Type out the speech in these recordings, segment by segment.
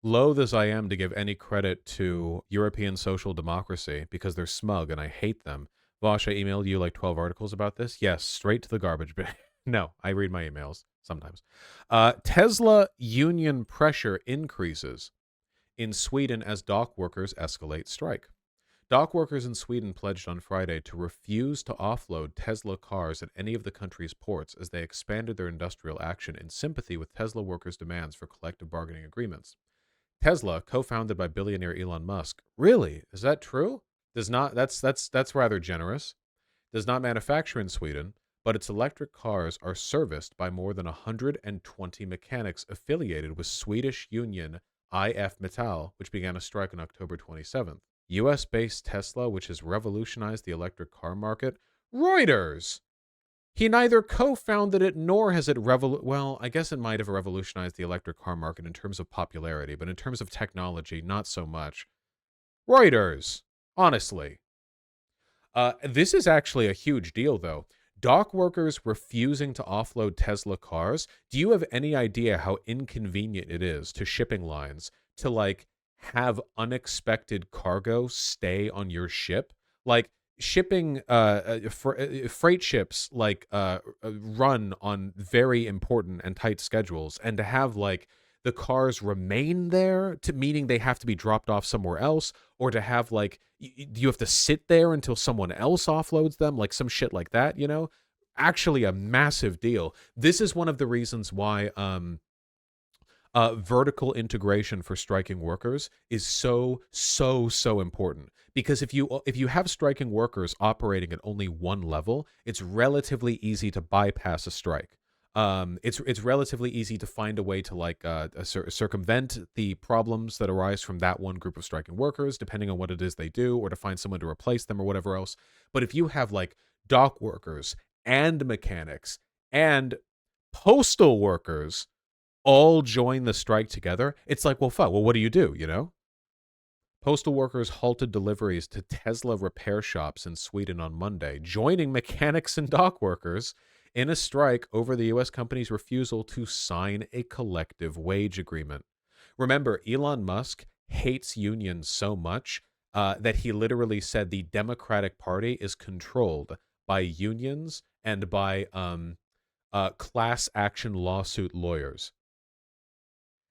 loath as I am to give any credit to European social democracy because they're smug and I hate them. Vosh, I emailed you like 12 articles about this. Yes, straight to the garbage bin. No, I read my emails sometimes. Tesla union pressure increases in Sweden as dock workers escalate strike. Dock workers in Sweden pledged on Friday to refuse to offload Tesla cars at any of the country's ports as they expanded their industrial action in sympathy with Tesla workers' demands for collective bargaining agreements. Tesla, co-founded by billionaire Elon Musk, really? Is that true? Does not that's rather generous. Does not manufacture in Sweden, but its electric cars are serviced by more than 120 mechanics affiliated with Swedish union IF Metall, which began a strike on October 27th. US-based Tesla, which has revolutionized the electric car market. Reuters! He neither co-founded it nor has it well, I guess it might have revolutionized the electric car market in terms of popularity, but in terms of technology, not so much. Reuters! Honestly. This is actually a huge deal, though. Dock workers refusing to offload Tesla cars. Do you have any idea how inconvenient it is to shipping lines to, like, have unexpected cargo stay on your ship? Like, shipping freight ships run on very important and tight schedules, and to have like the cars remain there, to meaning they have to be dropped off somewhere else, or to have like you have to sit there until someone else offloads them, like some shit like that, actually a massive deal. This is one of the reasons why vertical integration for striking workers is so important, because if you have striking workers operating at only one level, it's relatively easy to bypass a strike. It's relatively easy to find a way to circumvent the problems that arise from that one group of striking workers, depending on what it is they do, or to find someone to replace them or whatever else. But if you have like dock workers and mechanics and postal workers all join the strike together, it's like, well, fuck. Well, what do you do, Postal workers halted deliveries to Tesla repair shops in Sweden on Monday, joining mechanics and dock workers in a strike over the U.S. company's refusal to sign a collective wage agreement. Remember, Elon Musk hates unions so much that he literally said the Democratic Party is controlled by unions and by class action lawsuit lawyers.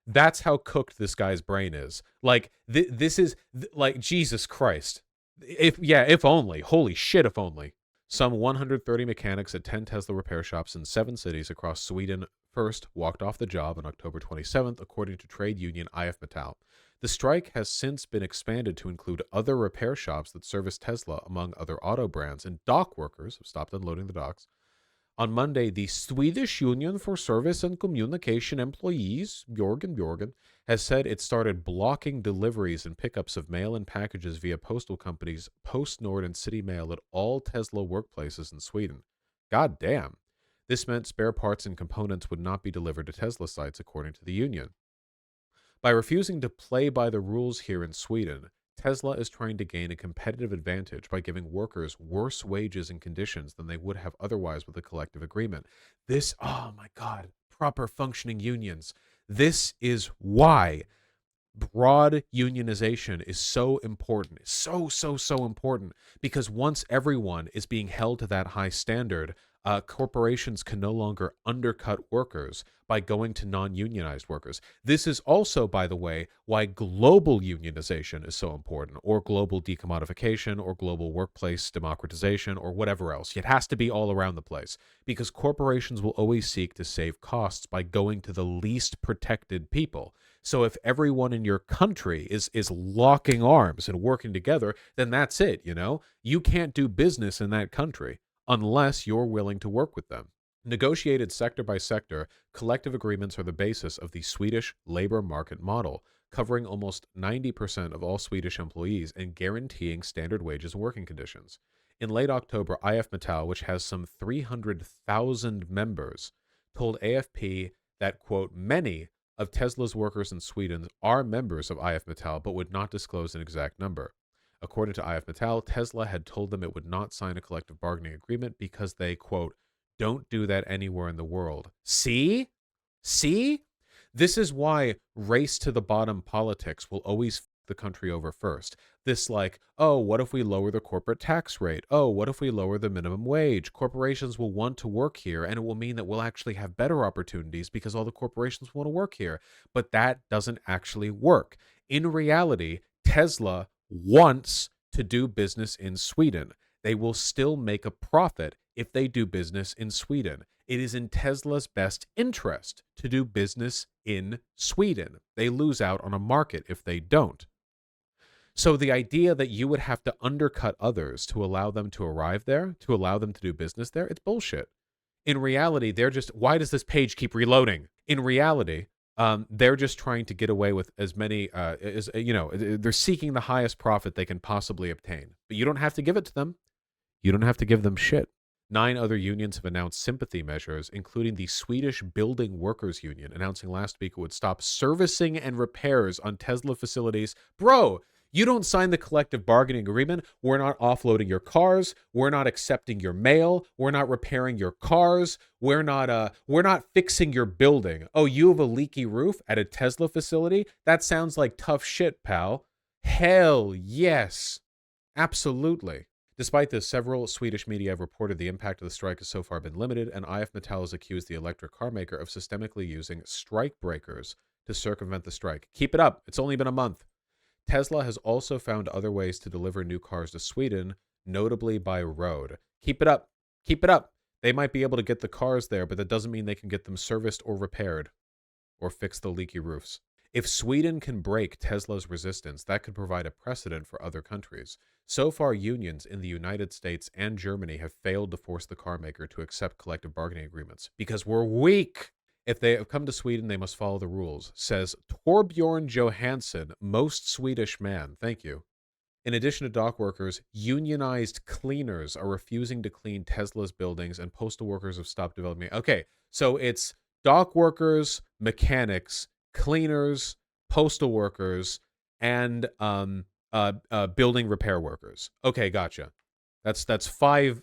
That's how cooked this guy's brain is. Like, this is like, Jesus Christ. If only. Holy shit, if only. Some 130 mechanics at 10 Tesla repair shops in 7 cities across Sweden first walked off the job on October 27th, according to trade union IF Metall. The strike has since been expanded to include other repair shops that service Tesla, among other auto brands, and dock workers have stopped unloading the docks. On Monday, the Swedish Union for Service and Communication Employees, Bjorgen, has said it started blocking deliveries and pickups of mail and packages via postal companies PostNord and City Mail at all Tesla workplaces in Sweden. God damn. This meant spare parts and components would not be delivered to Tesla sites, according to the union. By refusing to play by the rules here in Sweden, Tesla is trying to gain a competitive advantage by giving workers worse wages and conditions than they would have otherwise with a collective agreement. This, oh my God, proper functioning unions. This is why broad unionization is so important. So important. Because once everyone is being held to that high standard, corporations can no longer undercut workers by going to non-unionized workers. This is also, by the way, why global unionization is so important, or global decommodification, or global workplace democratization, or whatever else. It has to be all around the place, because corporations will always seek to save costs by going to the least protected people. So if everyone in your country is locking arms and working together, then that's it, You can't do business in that country unless you're willing to work with them. Negotiated sector by sector, collective agreements are the basis of the Swedish labor market model, covering almost 90% of all Swedish employees and guaranteeing standard wages and working conditions. In late October, IF Metall, which has some 300,000 members, told AFP that, quote, many of Tesla's workers in Sweden are members of IF Metall but would not disclose an exact number. According to IF Metall, Tesla had told them it would not sign a collective bargaining agreement because they, quote, don't do that anywhere in the world. See? This is why race to the bottom politics will always f the country over first. This like, oh, what if we lower the corporate tax rate? Oh, what if we lower the minimum wage? Corporations will want to work here, and it will mean that we'll actually have better opportunities because all the corporations want to work here. But that doesn't actually work. In reality, Tesla wants to do business in Sweden. They will still make a profit if they do business in Sweden. It is in Tesla's best interest to do business in Sweden. They lose out on a market if they don't. So the idea that you would have to undercut others to allow them to arrive there, to allow them to do business there, it's bullshit. In reality, they're just, why does this page keep reloading? In reality, they're just trying to get away with as many, they're seeking the highest profit they can possibly obtain. But you don't have to give it to them. You don't have to give them shit. 9 other unions have announced sympathy measures, including the Swedish Building Workers Union, announcing last week it would stop servicing and repairs on Tesla facilities. Bro, you don't sign the collective bargaining agreement. We're not offloading your cars. We're not accepting your mail. We're not repairing your cars. We're not fixing your building. Oh, you have a leaky roof at a Tesla facility? That sounds like tough shit, pal. Hell yes. Absolutely. Despite this, several Swedish media have reported the impact of the strike has so far been limited, and IF Metall has accused the electric car maker of systemically using strike breakers to circumvent the strike. Keep it up. It's only been a month. Tesla has also found other ways to deliver new cars to Sweden, notably by road. Keep it up. Keep it up. They might be able to get the cars there, but that doesn't mean they can get them serviced or repaired or fix the leaky roofs. If Sweden can break Tesla's resistance, that could provide a precedent for other countries. So far, unions in the United States and Germany have failed to force the car maker to accept collective bargaining agreements because we're weak. If they have come to Sweden, they must follow the rules, says Torbjorn Johansson, most Swedish man. Thank you. In addition to dock workers, unionized cleaners are refusing to clean Tesla's buildings, and postal workers have stopped developing. Okay, so it's dock workers, mechanics, cleaners, postal workers, and building repair workers. Okay, gotcha. That's five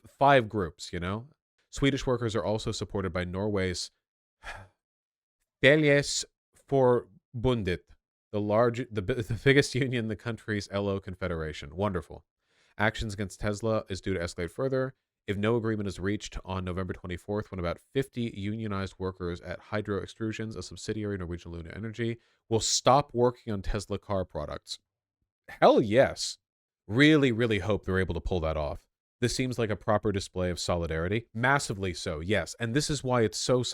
groups, you know? Swedish workers are also supported by Norway's Fellesforbundet, the biggest union in the country's LO Confederation. Wonderful. Actions against Tesla is due to escalate further if no agreement is reached on November 24th, when about 50 unionized workers at Hydro Extrusions, a subsidiary of Norwegian Luna Energy, will stop working on Tesla car products. Hell yes. Really, really hope they're able to pull that off. This seems like a proper display of solidarity. Massively so, yes. And this is why it's so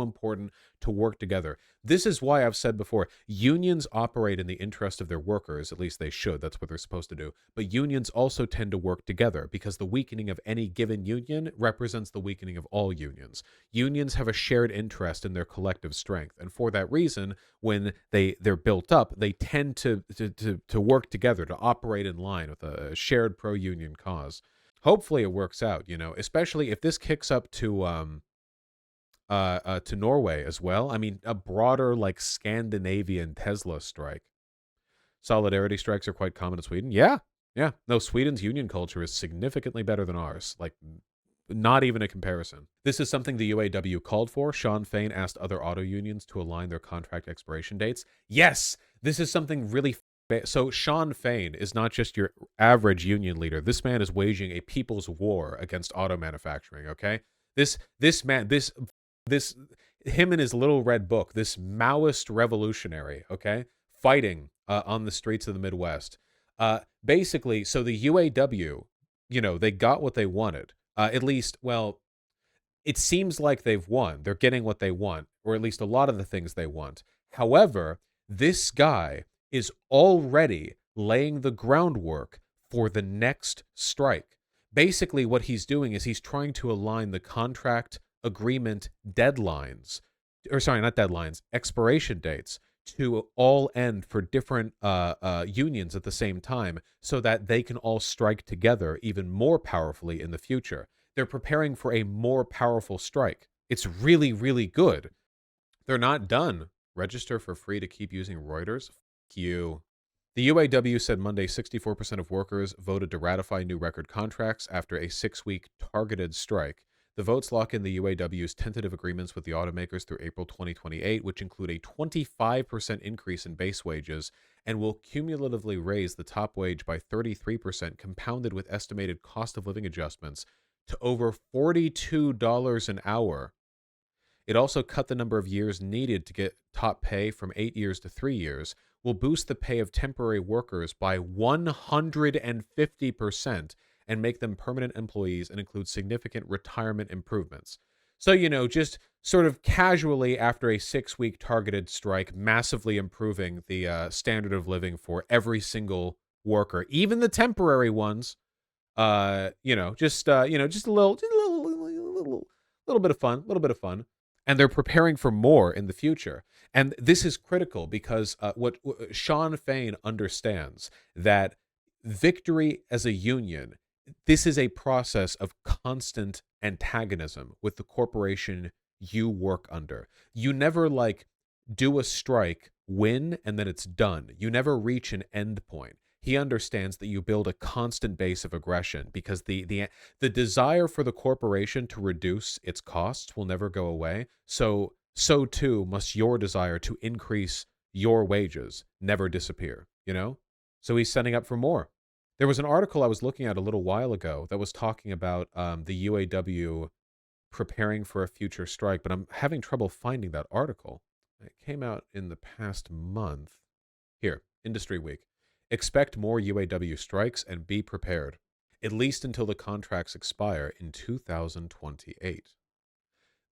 important to work together. This is why I've said before, unions operate in the interest of their workers, at least they should, that's what they're supposed to do. But unions also tend to work together because the weakening of any given union represents the weakening of all unions. Unions have a shared interest in their collective strength. And for that reason, when they're built up, they tend to work together, to operate in line with a shared pro-union cause. Hopefully it works out, you know, especially if this kicks up to Norway as well. I mean, a broader, like, Scandinavian Tesla strike. Solidarity strikes are quite common in Sweden. Yeah. No, Sweden's union culture is significantly better than ours. Like, not even a comparison. This is something the UAW called for. Sean Fain asked other auto unions to align their contract expiration dates. Yes, this is something really. So Sean Fain is not just your average union leader. This man is waging a people's war against auto manufacturing. Okay, this man, him and his little red book, this Maoist revolutionary. Okay, fighting on the streets of the Midwest. Basically, so the UAW, you know, they got what they wanted. At least, well, it seems like they've won. They're getting what they want, or at least a lot of the things they want. However, this guy is already laying the groundwork for the next strike. Basically, what he's doing is he's trying to align the contract agreement deadlines, or sorry, not deadlines, expiration dates, to all end for different unions at the same time so that they can all strike together even more powerfully in the future. They're preparing for a more powerful strike. It's really, really good. They're not done. Register for free to keep using Reuters. You. The UAW said Monday 64% of workers voted to ratify new record contracts after a 6-week targeted strike. The votes lock in the UAW's tentative agreements with the automakers through April 2028, which include a 25% increase in base wages and will cumulatively raise the top wage by 33%, compounded with estimated cost of living adjustments to over $42 an hour. It also cut the number of years needed to get top pay from 8 years to 3 years, will boost the pay of temporary workers by 150% and make them permanent employees, and include significant retirement improvements. So, just sort of casually after a 6-week targeted strike, massively improving the standard of living for every single worker, even the temporary ones. Just a little bit of fun, a little bit of fun. And they're preparing for more in the future. And this is critical because what Sean Fain understands, that victory as a union, this is a process of constant antagonism with the corporation you work under. You never do a strike, win, and then it's done. You never reach an end point. He understands that you build a constant base of aggression, because the desire for the corporation to reduce its costs will never go away. So too must your desire to increase your wages never disappear, So he's setting up for more. There was an article I was looking at a little while ago that was talking about the UAW preparing for a future strike, but I'm having trouble finding that article. It came out in the past month. Here, Industry Week. Expect more UAW strikes and be prepared, at least until the contracts expire in 2028.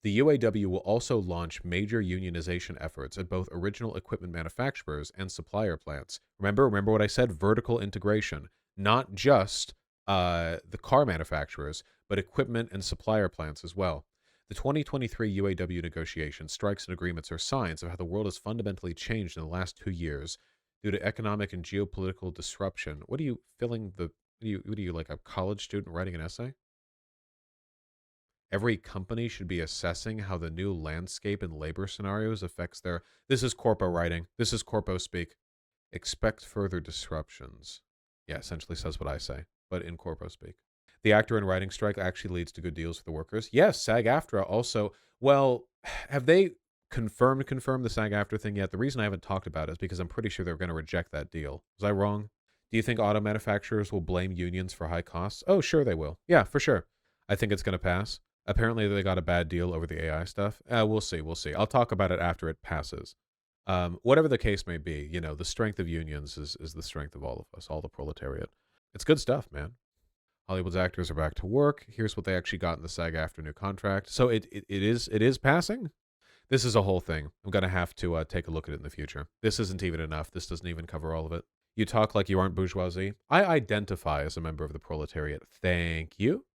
The UAW will also launch major unionization efforts at both original equipment manufacturers and supplier plants. Remember what I said, vertical integration, not just the car manufacturers, but equipment and supplier plants as well. The 2023 UAW negotiations, strikes, and agreements are signs of how the world has fundamentally changed in the last 2 years due to economic and geopolitical disruption. What are you like a college student writing an essay? Every company should be assessing how the new landscape and labor scenarios affects their... This is corpo writing. This is corpo speak. Expect further disruptions. Yeah, essentially says what I say, but in corpo speak. The actor and writing strike actually leads to good deals for the workers. Yes, SAG-AFTRA also... Well, have they confirmed the SAG-AFTRA thing yet? The reason I haven't talked about it is because I'm pretty sure they're going to reject that deal. Was I wrong? Do you think auto manufacturers will blame unions for high costs? Oh, sure they will. Yeah, for sure. I think it's going to pass. Apparently they got a bad deal over the AI stuff. We'll see. I'll talk about it after it passes. Whatever the case may be, the strength of unions is the strength of all of us, all the proletariat. It's good stuff, man. Hollywood's actors are back to work. Here's what they actually got in the SAG-AFTRA new contract. So it is passing. This is a whole thing. I'm going to have to take a look at it in the future. This isn't even enough. This doesn't even cover all of it. You talk like you aren't bourgeoisie. I identify as a member of the proletariat. Thank you.